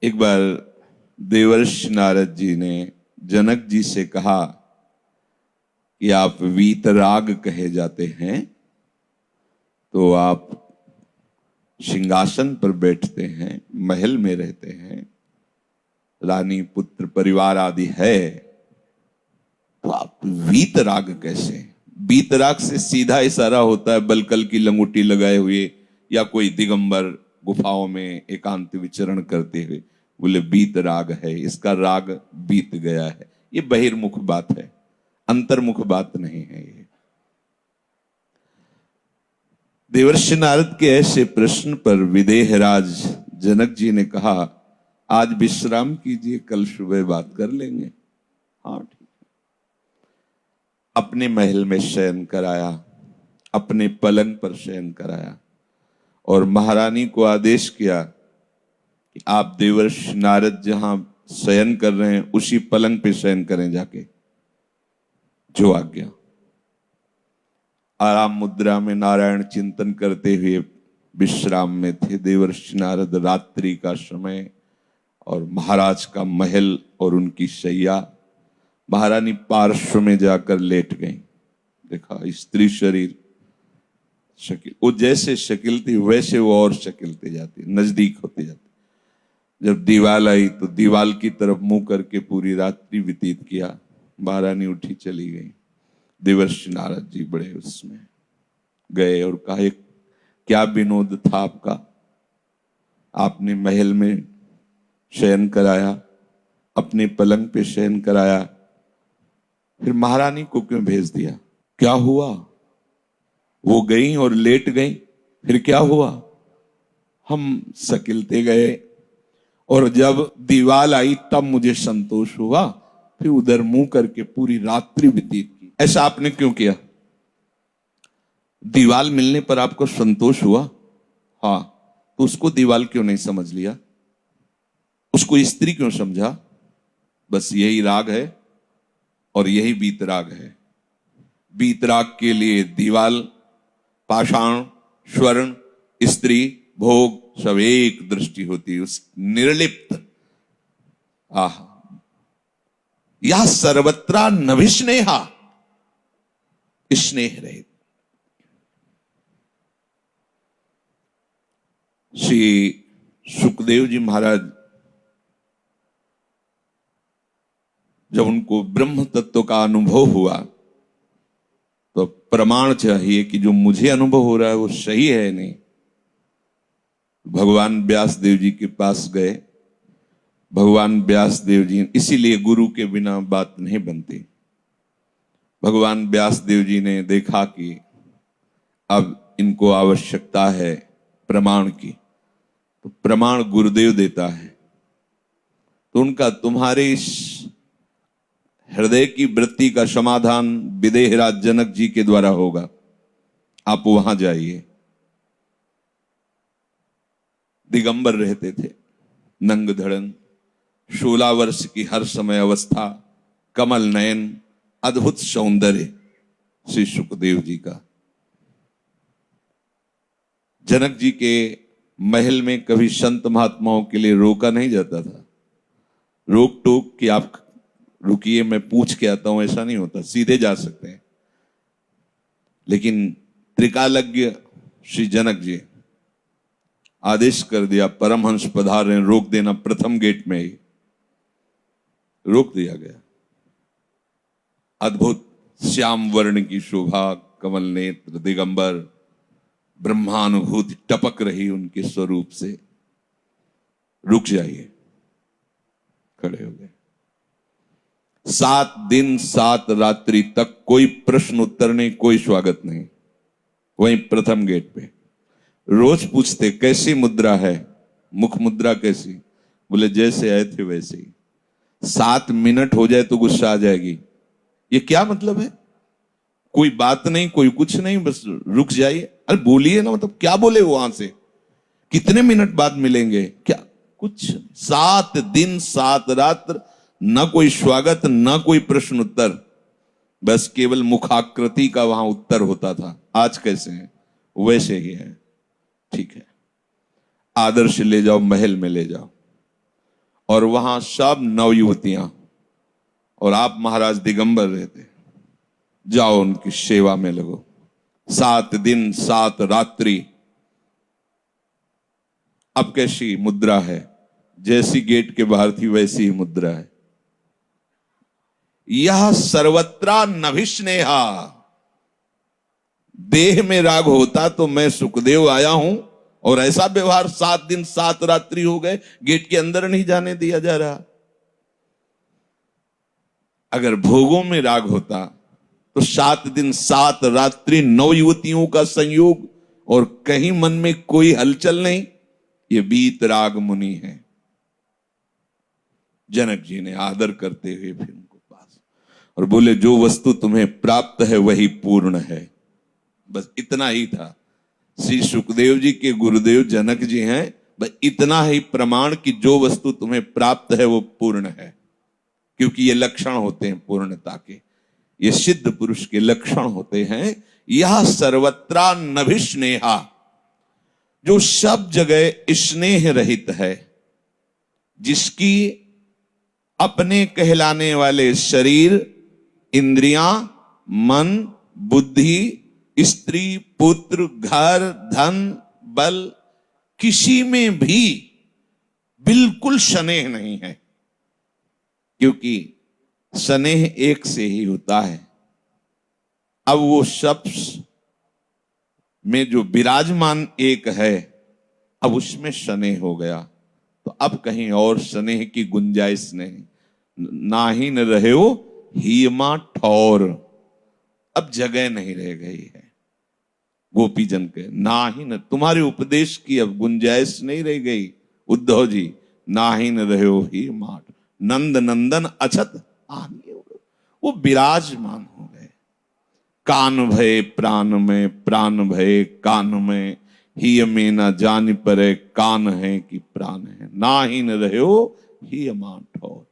एक बार देवर्षि नारद जी ने जनक जी से कहा कि आप वीतराग कहे जाते हैं, तो आप सिंहासन पर बैठते हैं, महल में रहते हैं, रानी पुत्र परिवार आदि है, तो आप वीतराग कैसे? वीतराग से सीधा इशारा होता है बलकल की लंगोटी लगाए हुए या कोई दिगंबर गुफाओं में एकांत विचरण करते हुए। बोले वीतराग है, इसका राग बीत गया है। ये बहिर्मुख बात है, अंतर्मुख बात नहीं है। ये देवर्षि नारद के ऐसे प्रश्न पर विदेहराज जनक जी ने कहा, आज विश्राम कीजिए, कल सुबह बात कर लेंगे। हाँ ठीक। अपने महल में शयन कराया, अपने पलंग पर शयन कराया और महारानी को आदेश किया कि आप देवर्षि नारद जहां शयन कर रहे हैं उसी पलंग पे शयन करें जाके। जो आज्ञा। आराम मुद्रा में नारायण चिंतन करते हुए विश्राम में थे देवर्षि नारद। रात्रि का समय और महाराज का महल और उनकी शैया। महारानी पार्श्व में जाकर लेट गई। देखा स्त्री शरीर शकील, वो जैसे शकील थी वैसे वो और शकीलते जाती, नजदीक होती जाती। जब दीवाल आई तो दीवाल की तरफ मुंह करके पूरी रात्रि व्यतीत किया। महारानी उठी चली गई। देवर्षि नारद जी बड़े उसमें गए और कहा, क्या विनोद था आपका? आपने महल में शयन कराया, अपने पलंग पे शयन कराया, फिर महारानी को क्यों भेज दिया? क्या हुआ? वो गई और लेट गई, फिर क्या हुआ? हम सकिलते गए और जब दीवाल आई तब मुझे संतोष हुआ, फिर उधर मुंह करके पूरी रात्रि व्यतीत की। ऐसा आपने क्यों किया? दीवाल मिलने पर आपको संतोष हुआ? हाँ, तो उसको दीवाल क्यों नहीं समझ लिया? उसको स्त्री क्यों समझा? बस यही राग है और यही वीतराग है। वीतराग के लिए दीवाल, पाषाण, स्वर्ण, स्त्री, भोग सब एक दृष्टि होती, उस निर्लिप्त। आह, यह सर्वत्रा नभिस्नेहा, स्नेह रहित। श्री सुखदेव जी महाराज जब उनको ब्रह्म तत्व का अनुभव हुआ तो प्रमाण चाहिए कि जो मुझे अनुभव हो रहा है वो सही है नहीं। भगवान व्यास देव जी के पास गए। भगवान व्यास देव जी, इसीलिए गुरु के बिना बात नहीं बनती। भगवान व्यास देव जी ने देखा कि अब इनको आवश्यकता है प्रमाण की, तो प्रमाण गुरुदेव देता है। तो उनका, तुम्हारे इस हृदय की वृत्ति का समाधान विदेहराज जनक जी के द्वारा होगा, आप वहां जाइए। दिगंबर रहते थे, नंग धड़न, 16 वर्ष की हर समय अवस्था, कमल नयन, अद्भुत सौंदर्य श्री सुखदेव जी का। जनक जी के महल में कभी संत महात्माओं के लिए रोका नहीं जाता था। रोक टोक कि आप रुकिए मैं पूछ के आता हूं, ऐसा नहीं होता, सीधे जा सकते हैं। लेकिन त्रिकालज्ञ श्री जनक जी आदेश कर दिया, परमहंस पधार रहे, रोक देना। प्रथम गेट में ही रोक दिया गया। अद्भुत श्याम वर्ण की शोभा, कमल नेत्र, दिगंबर, ब्रह्मानुभूति टपक रही उनके स्वरूप से। रुक जाइए। खड़े हो गए। 7 दिन 7 रात्रि तक कोई प्रश्न उत्तर नहीं, कोई स्वागत नहीं। वहीं प्रथम गेट पे रोज पूछते, कैसी मुद्रा है, मुख मुद्रा कैसी? बोले जैसे आए थे वैसे ही। 7 मिनट हो जाए तो गुस्सा आ जाएगी। ये क्या मतलब है? कोई बात नहीं, कोई कुछ नहीं, बस रुक जाइए। अरे बोलिए ना, मतलब क्या बोले वहां से? कितने मिनट बाद मिलेंगे? क्या कुछ? 7 दिन 7 रात्र, न कोई स्वागत, न कोई प्रश्न उत्तर, बस केवल मुखाकृति का वहां उत्तर होता था। आज कैसे हैं? वैसे ही है। ठीक है, आदर्श ले जाओ, महल में ले जाओ। और वहां सब नवयुवतियां, और आप महाराज दिगंबर रहते। जाओ उनकी सेवा में लगो। 7 दिन 7 रात्रि। अब कैसी मुद्रा है? जैसी गेट के बाहर थी वैसी ही मुद्रा है। यह सर्वत्रा नभिस्नेहा। देह में राग होता तो मैं सुखदेव आया हूं, और ऐसा व्यवहार 7 दिन 7 रात्रि हो गए, गेट के अंदर नहीं जाने दिया जा रहा। अगर भोगों में राग होता तो 7 दिन 7 रात्रि 9 युवतियों का संयोग, और कहीं मन में कोई हलचल नहीं। ये वीतराग मुनि है। जनक जी ने आदर करते हुए फिर उनको पास और बोले, जो वस्तु तुम्हें प्राप्त है वही पूर्ण है। बस इतना ही था। श्री सुखदेव जी के गुरुदेव जनक जी हैं, बस इतना ही प्रमाण कि जो वस्तु तुम्हें प्राप्त है वो पूर्ण है, क्योंकि ये लक्षण होते हैं पूर्णता के, ये सिद्ध पुरुष के लक्षण होते हैं। यह सर्वत्रा नभिस्नेहा, जो सब जगह स्नेह रहित है, जिसकी अपने कहलाने वाले शरीर, इंद्रियां, मन, बुद्धि, स्त्री, पुत्र, घर, धन, बल, किसी में भी बिल्कुल स्नेह नहीं है, क्योंकि स्नेह एक से ही होता है। अब वो शब्द में जो विराजमान एक है, अब उसमें स्नेह हो गया, तो अब कहीं और स्नेह की गुंजाइश नहीं। नाही न रहे हो हीमा ठौर, अब जगह नहीं रह गई है। गोपीजन के नाही न, तुम्हारे उपदेश की अब गुंजाइश नहीं रह गई उद्धव जी। नाही न रहे हो ही माट, नंद नंदन अछत आने, वो विराजमान हो गए। कान भय प्राण में, प्राण भय कान में, ही में न जान परे कान है कि प्राण है। ना ही न रहे हो ही माठ हो।